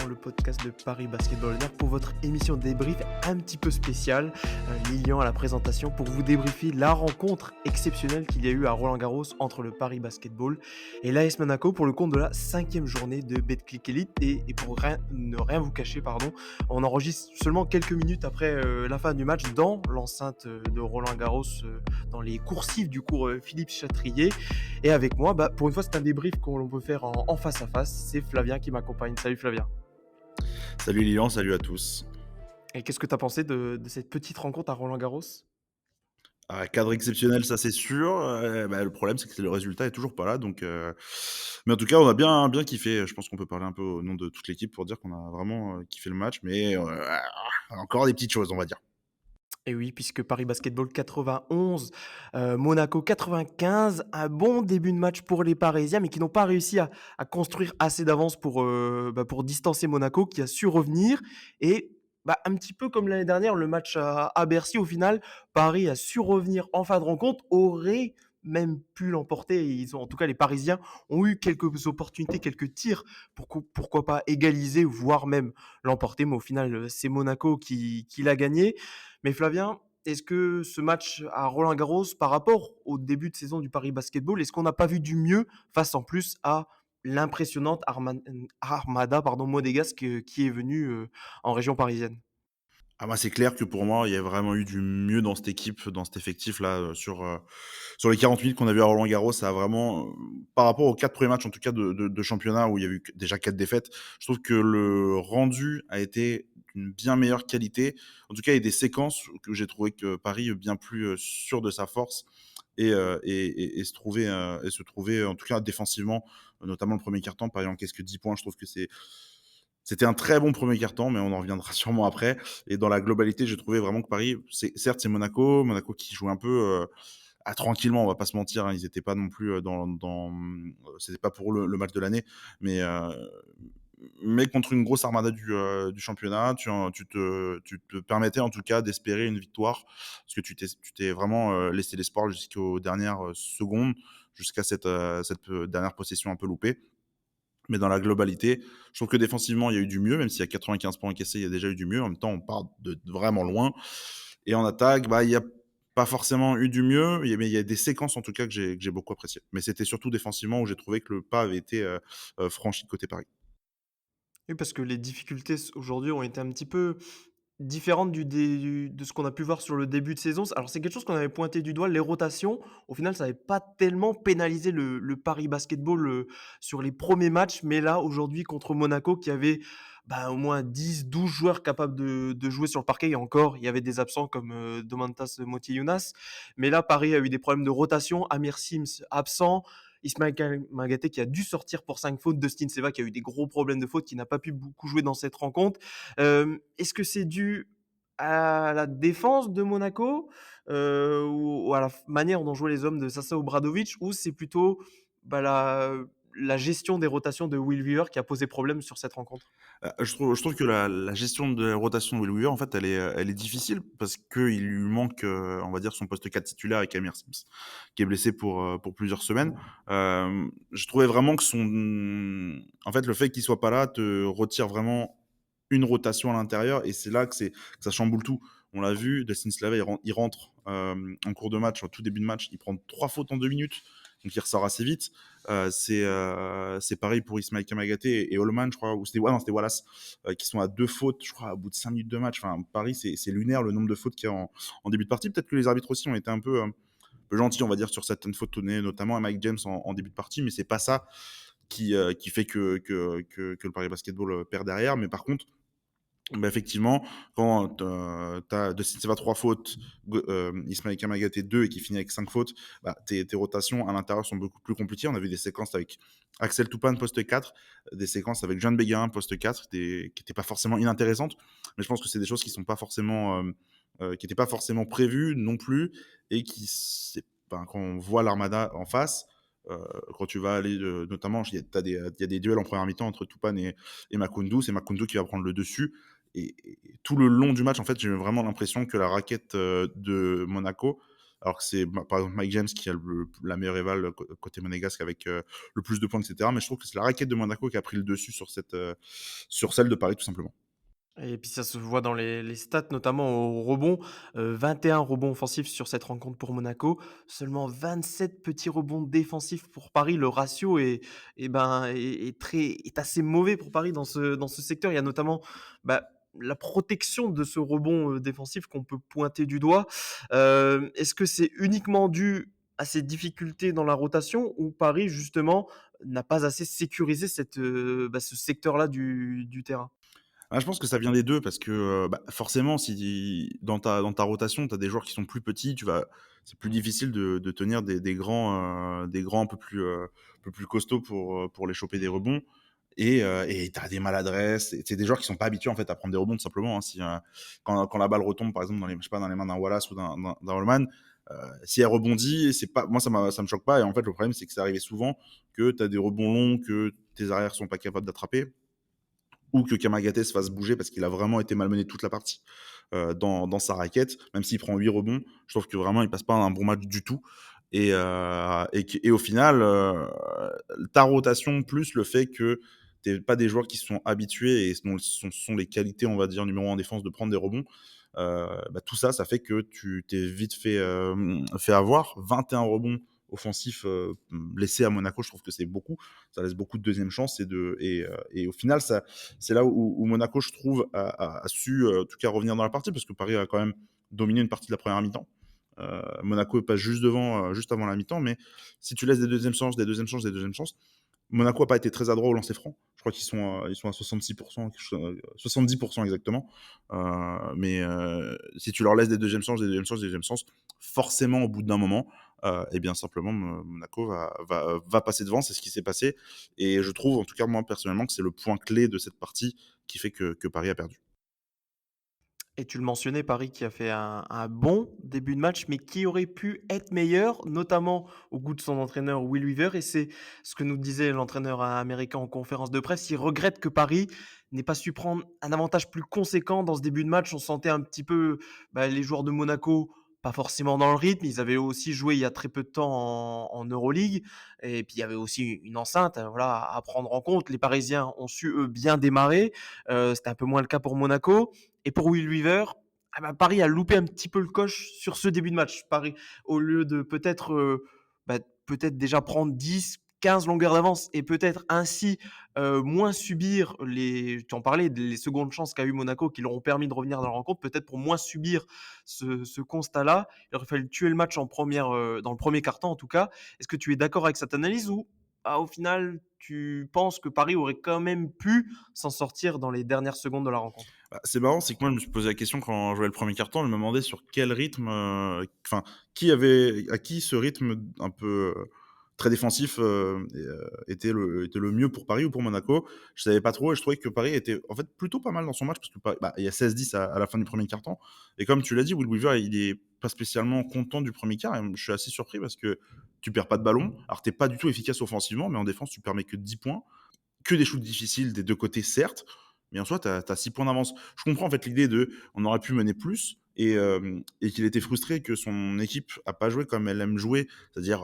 dans le podcast de Paris Basketball Network pour votre émission débrief un petit peu spéciale. Lilian à la présentation pour vous débriefer la rencontre exceptionnelle qu'il y a eu à Roland-Garros entre le Paris Basketball et l'AS Monaco pour le compte de la 5e journée de Betclic Elite. Et pour ne rien vous cacher, on enregistre seulement quelques minutes après la fin du match dans l'enceinte de Roland-Garros, dans les coursives du cours Philippe Chatrier. Et avec moi, pour une fois, c'est un débrief qu'on peut faire en face à face. C'est Flavien qui m'accompagne. Salut Flavien. Salut Lilian, salut à tous. Et qu'est-ce que tu as pensé de cette petite rencontre à Roland-Garros? Cadre exceptionnel, ça c'est sûr. Le problème, c'est que le résultat est toujours pas là. Mais en tout cas, on a bien kiffé. Je pense qu'on peut parler un peu au nom de toute l'équipe pour dire qu'on a vraiment kiffé le match. Mais encore des petites choses, on va dire. Et oui, puisque Paris Basketball 91, Monaco 95, un bon début de match pour les Parisiens, mais qui n'ont pas réussi à construire assez d'avance pour distancer Monaco, qui a su revenir. Et un petit peu comme l'année dernière, le match à Bercy, au final, Paris a su revenir en fin de rencontre, aurait même pu l'emporter. En tout cas, les Parisiens ont eu quelques opportunités, quelques tirs, pourquoi pas égaliser, voire même l'emporter. Mais au final, c'est Monaco qui l'a gagné. Mais Flavien, est-ce que ce match à Roland-Garros, par rapport au début de saison du Paris Basketball, est-ce qu'on n'a pas vu du mieux face en plus à l'impressionnante Armada monégasque qui est venue en région parisienne? Ah moi, c'est clair que pour moi, il y a vraiment eu du mieux dans cette équipe, dans cet effectif-là, sur les 40 minutes qu'on a vu à Roland-Garros. Ça a vraiment, par rapport aux 4 premiers matchs, en tout cas de championnat, où il y a eu déjà 4 défaites, je trouve que le rendu a été d'une bien meilleure qualité. En tout cas, il y a des séquences que j'ai trouvé que Paris est bien plus sûr de sa force et se trouvait, en tout cas défensivement, notamment le premier quart-temps. Paris encaisse que 10 points. Je trouve que c'était un très bon premier quart-temps, mais on en reviendra sûrement après. Et dans la globalité, j'ai trouvé vraiment que Paris, certes, c'est Monaco qui joue un peu tranquillement, on va pas se mentir. Hein, ils n'étaient pas non plus c'était pas pour le match de l'année, mais contre une grosse armada du championnat, tu te permettais en tout cas d'espérer une victoire, parce que tu t'es vraiment laissé l'espoir jusqu'aux dernières secondes, jusqu'à cette dernière possession un peu loupée. Mais dans la globalité, je trouve que défensivement, il y a eu du mieux, même s'il y a 95 points encaissés, il y a déjà eu du mieux. En même temps, on part de vraiment loin. Et en attaque, il y a pas forcément eu du mieux, mais il y a des séquences en tout cas que j'ai beaucoup appréciées. Mais c'était surtout défensivement où j'ai trouvé que le pas avait été franchi côté Paris. Oui, parce que les difficultés aujourd'hui ont été un petit peu différentes de ce qu'on a pu voir sur le début de saison. Alors, c'est quelque chose qu'on avait pointé du doigt, les rotations. Au final, ça n'avait pas tellement pénalisé le Paris Basketball sur les premiers matchs. Mais là, aujourd'hui, contre Monaco, qui avait au moins 10, 12 joueurs capables de jouer sur le parquet. Et encore, il y avait des absents comme Domantas Motiejunas. Mais là, Paris a eu des problèmes de rotation. Amir Sims absent. Ismaël Magaté qui a dû sortir pour 5 fautes. Dustin Seva qui a eu des gros problèmes de faute, qui n'a pas pu beaucoup jouer dans cette rencontre. Est-ce que c'est dû à la défense de Monaco ou à la manière dont jouaient les hommes de Sasa Obradovic, ou c'est plutôt la gestion des rotations de Will Weaver qui a posé problème sur cette rencontre? Je trouve que la gestion de la rotation de Will Weaver, en fait, elle est difficile parce qu'il lui manque, on va dire, son poste 4 titulaire avec Amir Sims, qui est blessé pour plusieurs semaines. Je trouvais vraiment que en fait, le fait qu'il soit pas là te retire vraiment une rotation à l'intérieur, et c'est là que ça chamboule tout. On l'a vu, Dustin Slava, il rentre en cours de match, au tout début de match, il prend 3 fautes en 2 minutes, donc il ressort assez vite. C'est pareil pour Ismaël Kamagaté et Holman, je crois, ou c'était Wallace, qui sont à 2 fautes, je crois, au bout de 5 minutes de match. Enfin, Paris, c'est lunaire le nombre de fautes qu'il y a en début de partie. Peut-être que les arbitres aussi ont été un peu gentils, on va dire, sur certaines fautes données, notamment à Mike James en début de partie, mais c'est pas ça qui fait que le Paris Basketball perd derrière. Mais par contre, effectivement, quand tu as De Silva 3 fautes, Ismaël Kamagaté 2 et qui finit avec 5 fautes, tes rotations à l'intérieur sont beaucoup plus compliquées. On a vu des séquences avec Axel Toupane, poste 4, des séquences avec John Béguin, poste 4, qui n'étaient pas forcément inintéressantes, mais je pense que c'est des choses qui sont pas forcément, qui n'étaient pas forcément prévues non plus, et quand on voit l'Armada en face, quand tu vas aller, notamment, il y a des duels en première mi-temps entre Toupane et Makoundou, c'est Makoundou qui va prendre le dessus. Et tout le long du match, en fait, j'ai eu vraiment l'impression que la raquette de Monaco alors que c'est par exemple Mike James qui a la meilleure éval côté monégasque avec le plus de points, etc. Mais je trouve que c'est la raquette de Monaco qui a pris le dessus sur celle de Paris, tout simplement. Et puis ça se voit dans les stats, notamment au rebond, 21 rebonds offensifs sur cette rencontre pour Monaco, seulement 27 petits rebonds défensifs pour Paris. Le ratio est assez mauvais pour Paris dans ce secteur. Il y a notamment, bah, la protection de ce rebond, défensif qu'on peut pointer du doigt. Est-ce que c'est uniquement dû à ces difficultés dans la rotation ou Paris justement n'a pas assez sécurisé ce secteur-là du terrain? Ah, je pense que ça vient des 2 parce que, bah, forcément, si dans ta rotation, tu as des joueurs qui sont plus petits, c'est plus difficile de tenir des grands un peu plus costauds pour les choper des rebonds et tu as des maladresses et c'est des joueurs qui sont pas habitués, en fait, à prendre des rebonds, tout simplement, hein. Quand la balle retombe, par exemple, dans les je sais pas, dans les mains d'un Wallace ou d'un Holman, si elle rebondit, c'est pas moi, ça me choque pas et en fait, le problème, c'est que c'est arrivé souvent que tu as des rebonds longs que tes arrières sont pas capables d'attraper ou que Kamagaté se fasse bouger parce qu'il a vraiment été malmené toute la partie dans sa raquette. Même s'il prend 8 rebonds, je trouve que vraiment il passe pas un bon match du tout. Et au final, ta rotation plus le fait que tu pas des joueurs qui sont habitués et dont sont les qualités, on va dire, numéro 1 en défense de prendre des rebonds, bah, tout ça, ça fait que tu t'es vite fait avoir. 21 rebonds offensifs laissés à Monaco, je trouve que c'est beaucoup. Ça laisse beaucoup de deuxième chance et au final, c'est là où Monaco, je trouve, a su en tout cas revenir dans la partie parce que Paris a quand même dominé une partie de la première mi-temps. Monaco passe juste devant, juste avant la mi-temps, mais si tu laisses des deuxièmes chances, des deuxièmes chances, des deuxièmes chances, Monaco n'a pas été très adroit au lancer franc. Je crois qu'ils sont à 66%, 70% exactement. Mais si tu leur laisses des deuxièmes chances, des deuxièmes chances, des deuxièmes chances, forcément, au bout d'un moment, et bien simplement, Monaco va passer devant. C'est ce qui s'est passé. Et je trouve, en tout cas, moi, personnellement, que c'est le point clé de cette partie qui fait que Paris a perdu. Et tu le mentionnais, Paris qui a fait un bon début de match, mais qui aurait pu être meilleur, notamment au goût de son entraîneur Will Weaver. Et c'est ce que nous disait l'entraîneur américain en conférence de presse. Il regrette que Paris n'ait pas su prendre un avantage plus conséquent dans ce début de match. On sentait un petit peu les joueurs de Monaco pas forcément dans le rythme. Ils avaient aussi joué il y a très peu de temps en Euroleague. Et puis il y avait aussi une enceinte voilà, à prendre en compte. Les Parisiens ont su, eux, bien démarrer. C'était un peu moins le cas pour Monaco. Et pour Will Weaver, Paris a loupé un petit peu le coche sur ce début de match. Paris, au lieu de peut-être déjà prendre 10, 15 longueurs d'avance et peut-être ainsi moins subir tu en parlais, les secondes chances qu'a eu Monaco qui leur ont permis de revenir dans la rencontre, peut-être pour moins subir ce constat-là, il aurait fallu tuer le match dans le premier quart-temps en tout cas. Est-ce que tu es d'accord avec cette analyse ou au final tu penses que Paris aurait quand même pu s'en sortir dans les dernières secondes de la rencontre? Bah, c'est marrant, c'est que moi, je me suis posé la question quand je jouais le premier carton. Je me demandais sur quel rythme, enfin, à qui ce rythme un peu très défensif était le mieux pour Paris ou pour Monaco. Je savais pas trop et je trouvais que Paris était en fait plutôt pas mal dans son match parce que bah, il y a 16-10 à la fin du premier carton. Et comme tu l'as dit, Will Weaver, il est pas spécialement content du premier quart. Et je suis assez surpris parce que tu perds pas de ballon. Alors, t'es pas du tout efficace offensivement, mais en défense, tu permets que 10 points. Que des shoots difficiles des deux côtés, certes, mais en soi, tu as 6 points d'avance. Je comprends en fait l'idée de on aurait pu mener plus et qu'il était frustré que son équipe a pas joué comme elle aime jouer, c'est-à-dire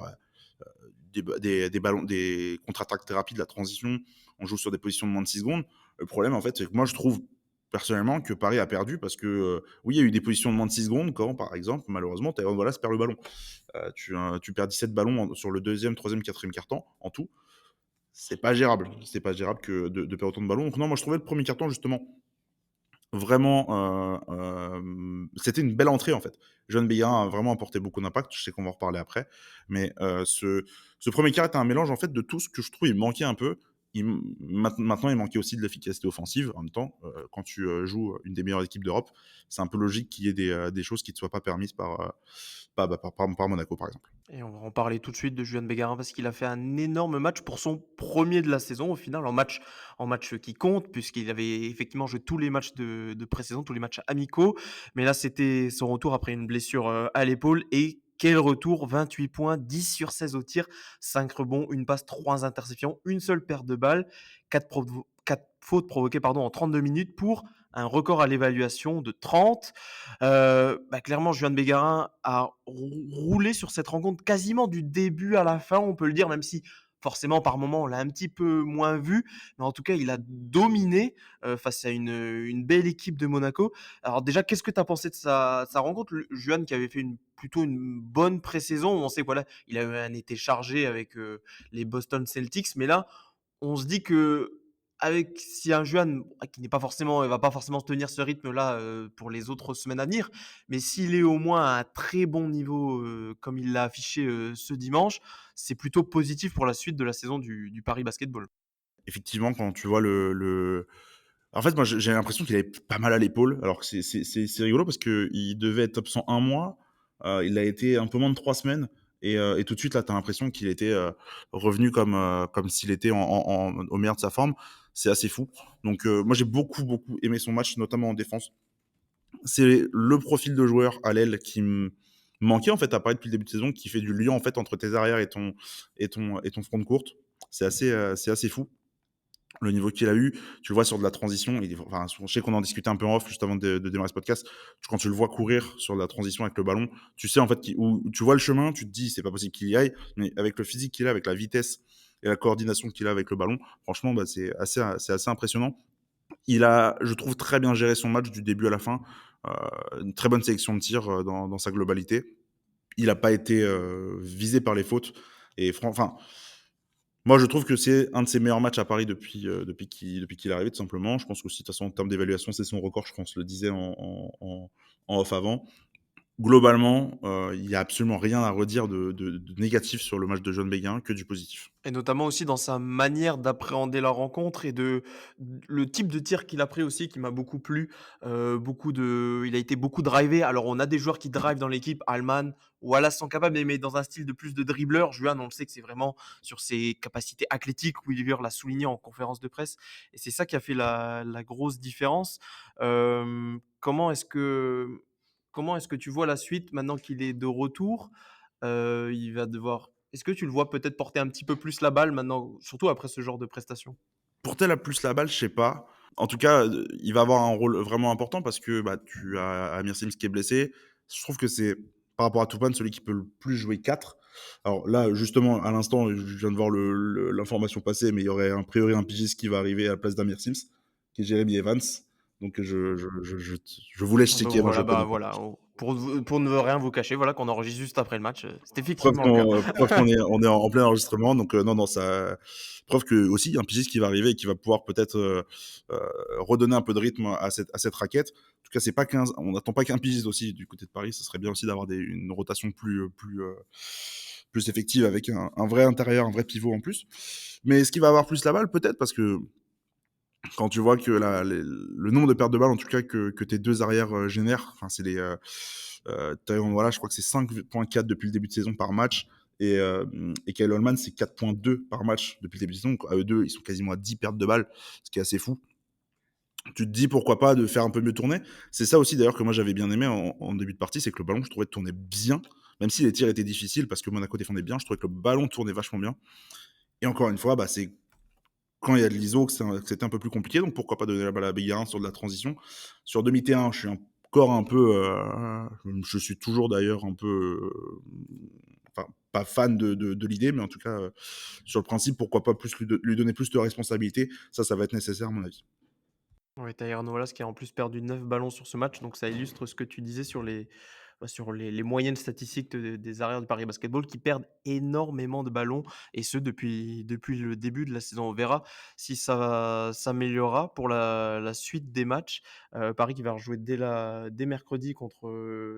des ballons, des contre-attaques très rapides, la transition, on joue sur des positions de moins de 6 secondes. Le problème, en fait, c'est que moi, je trouve personnellement que Paris a perdu parce que, oui, il y a eu des positions de moins de 6 secondes quand, par exemple, malheureusement, Tyrone Wallace perd le ballon. Tu perds 17 ballons sur le deuxième, troisième, quatrième quart-temps en tout. C'est pas gérable. C'est pas gérable que de perdre autant de ballons. Donc non, moi je trouvais le premier carton justement vraiment, c'était une belle entrée en fait. John Bellirin a vraiment apporté beaucoup d'impact. Je sais qu'on va en reparler après, mais ce premier quart était un mélange en fait de tout ce que je trouve il manquait un peu. Maintenant, il manquait aussi de l'efficacité offensive. En même temps, quand tu joues une des meilleures équipes d'Europe, c'est un peu logique qu'il y ait des choses qui ne te soient pas permises par Monaco, par exemple. Et on va en parler tout de suite de Julian Belgarin parce qu'il a fait un énorme match pour son premier de la saison au final, en match qui compte puisqu'il avait effectivement joué tous les matchs de pré-saison, tous les matchs amicaux. Mais là, c'était son retour après une blessure à l'épaule et quel retour, 28 points, 10 sur 16 au tir, 5 rebonds, une passe, 3 interceptions, une seule perte de balle, 4 fautes provoquées pardon, en 32 minutes pour un record à l'évaluation de 30. Clairement, Juan Bégarin a roulé sur cette rencontre quasiment du début à la fin, on peut le dire, même si forcément par moment on l'a un petit peu moins vu. Mais en tout cas, il a dominé face à une belle équipe de Monaco. Alors déjà, qu'est-ce que tu as pensé de sa rencontre? Juan qui avait fait plutôt une bonne pré-saison. On sait que voilà, il a eu un été chargé avec les Boston Celtics, mais là, on se dit que avec si un Juan qui n'est pas forcément, il va pas forcément tenir ce rythme-là pour les autres semaines à venir, mais s'il est au moins à un très bon niveau comme il l'a affiché ce dimanche, c'est plutôt positif pour la suite de la saison du Paris Basketball. Effectivement, quand tu vois le en fait, moi, j'ai l'impression qu'il avait pas mal à l'épaule, alors que c'est rigolo parce qu'il devait être absent un mois, il a été un peu moins de 3 semaines et tout de suite, là, tu as l'impression qu'il était, revenu comme s'il était au meilleur de sa forme. C'est assez fou. Donc moi, j'ai beaucoup, beaucoup aimé son match, notamment en défense. C'est le profil de joueur à l'aile qui me manquait, en fait, à Paris depuis le début de saison, qui fait du lien, en fait, entre tes arrières et ton front de courte. C'est assez fou. Le niveau qu'il a eu, tu le vois sur de la transition. Enfin, je sais qu'on en discutait un peu en off juste avant de démarrer ce podcast. Quand tu le vois courir sur de la transition avec le ballon, tu sais en fait où tu vois le chemin, tu te dis c'est pas possible qu'il y aille, mais avec le physique qu'il a, avec la vitesse et la coordination qu'il a avec le ballon, franchement, bah, c'est assez impressionnant. Il a, je trouve, très bien géré son match du début à la fin. Une très bonne sélection de tirs dans sa globalité. Il n'a pas été visé par les fautes. Et enfin, moi, je trouve que c'est un de ses meilleurs matchs à Paris depuis qu'il est arrivé, tout simplement. Je pense qu'aussi, de toute façon, en termes d'évaluation, c'est son record. Je pense, je le disais en off avant. Globalement, il n'y a absolument rien à redire de négatif sur le match de John Béguin, que du positif. Et notamment aussi dans sa manière d'appréhender la rencontre et le type de tir qu'il a pris aussi qui m'a beaucoup plu. Il a été beaucoup drivé. Alors on a des joueurs qui drivent dans l'équipe, Alman, Wallace sont capables, mais dans un style de plus de dribbleur. Juan, on le sait que c'est vraiment sur ses capacités athlétiques. Weaver l'a souligné en conférence de presse. Et c'est ça qui a fait la grosse différence. Comment est-ce que tu vois la suite maintenant qu'il est de retour? Il va devoir est-ce que tu le vois peut-être porter un petit peu plus la balle maintenant, surtout après ce genre de prestation? Pour tel a plus la balle, je sais pas. En tout cas, il va avoir un rôle vraiment important parce que, bah, tu as Amir Sims qui est blessé. Je trouve que c'est, par rapport à Toupane, celui qui peut le plus jouer 4. Alors là, justement, à l'instant, je viens de voir l'information passer, mais il y aurait a priori un pigiste qui va arriver à la place d'Amir Sims, qui est Jeremy Evans. Donc je vous laisse Ah bah, checker, moi je voilà, connais bah, pas. voilà, pour ne rien vous cacher, voilà qu'on enregistre juste après le match, c'est Preuve effectivement le cas. qu'on est en plein enregistrement, donc non, non, ça preuve que aussi il y a un pigiste qui va arriver et qui va pouvoir peut-être, redonner un peu de rythme à cette raquette. En tout cas, c'est pas on n'attend pas qu'un pigiste aussi du côté de Paris. Ce serait bien aussi d'avoir une rotation plus effective avec un vrai intérieur, un vrai pivot en plus. Mais est-ce qu'il va avoir plus la balle? Peut-être, parce que quand tu vois que le nombre de pertes de balles, en tout cas, que tes 2 arrières, génèrent, enfin, c'est Tyrone, voilà, je crois que c'est 5,4 depuis le début de saison par match et Kyle Holman, c'est 4,2 par match depuis le début de saison. Donc à eux 2, ils sont quasiment à 10 pertes de balles, ce qui est assez fou. Tu te dis pourquoi pas de faire un peu mieux tourner. C'est ça aussi d'ailleurs que moi j'avais bien aimé en début de partie, c'est que le ballon, je trouvais tournait bien, même si les tirs étaient difficiles parce que Monaco défendait bien, je trouvais que le ballon tournait vachement bien. Et encore une fois, bah, c'est quand il y a de l'ISO que c'était un peu plus compliqué, donc pourquoi pas donner la balle à Bégarin sur de la transition. Sur demi-terrain, je suis encore un peu, je suis toujours d'ailleurs un peu, enfin, pas fan de l'idée, mais en tout cas, sur le principe, pourquoi pas plus lui donner plus de responsabilités. Ça va être nécessaire à mon avis. Ouais, Tyrone Wallace qui a en plus perdu 9 ballons sur ce match, donc ça illustre ce que tu disais sur les moyennes statistiques des arrières du Paris Basketball qui perdent énormément de ballons et ce depuis le début de la saison. On verra si ça s'améliorera pour la suite des matchs. Paris qui va rejouer dès mercredi contre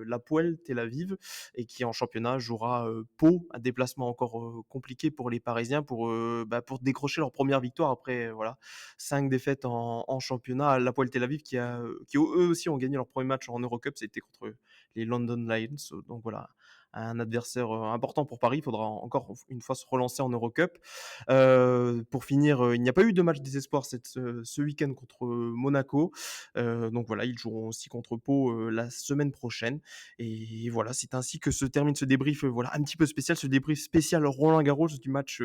l'Hapoel Tel Aviv et qui en championnat jouera Pau, un déplacement encore compliqué pour les Parisiens pour décrocher leur première victoire après voilà 5 défaites en championnat. L'Hapoel Tel Aviv qui eux aussi ont gagné leur premier match en Eurocup, c'était contre les London Lions. Donc voilà, un adversaire, important pour Paris. Il faudra encore une fois se relancer en Eurocup. Pour finir, il n'y a pas eu de match des espoirs ce week-end contre, Monaco. Donc voilà, ils joueront aussi contre Pau, la semaine prochaine et voilà, c'est ainsi que se termine ce débrief, voilà, un petit peu spécial, ce débrief spécial Roland-Garros du match,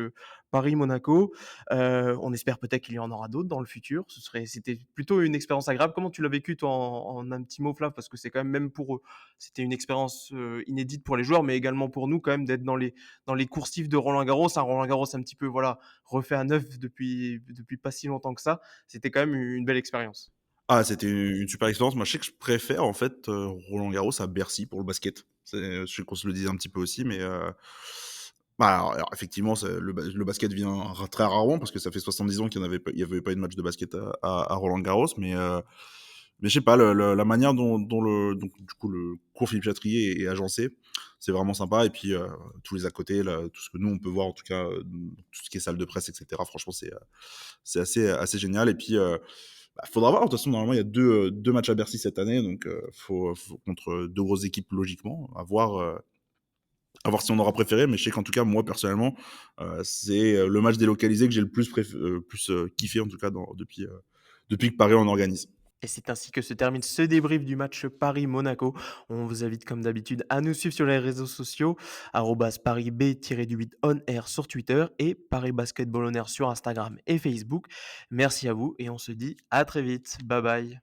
Paris-Monaco. On espère peut-être qu'il y en aura d'autres dans le futur. C'était plutôt une expérience agréable. Comment tu l'as vécu toi en un petit mot, Flav? Parce que c'est quand même pour eux, c'était une expérience, inédite pour les joueurs, mais également pour nous quand même d'être dans les coursifs de Roland-Garros. Un Roland-Garros un petit peu, voilà, refait à neuf depuis pas si longtemps que ça. C'était quand même une belle expérience. Ah, c'était une super expérience. Moi, je sais que je préfère en fait, Roland-Garros à Bercy pour le basket. Je sais qu'on se le disait un petit peu aussi, mais bah, alors effectivement, le basket vient très rarement parce que ça fait 70 ans qu'il y avait pas eu de match de basket à Roland-Garros, mais je sais pas, la manière dont du coup le cours Philippe Chatrier est agencé, c'est vraiment sympa et puis, tous les à côté là, tout ce que nous on peut voir en tout cas, tout ce qui est salle de presse et cetera, franchement c'est assez génial et puis, bah, faudra voir. De toute façon, normalement, il y a 2 matchs à Bercy cette année, donc faut contre 2 grosses équipes logiquement. À voir si on aura préféré, mais je sais qu'en tout cas, moi, personnellement, c'est, le match délocalisé que j'ai le plus, kiffé en tout cas depuis que Paris en organise. Et c'est ainsi que se termine ce débrief du match Paris-Monaco. On vous invite comme d'habitude à nous suivre sur les réseaux sociaux, @parisb-on air sur Twitter et Paris Basketball on air sur Instagram et Facebook. Merci à vous et on se dit à très vite. Bye bye.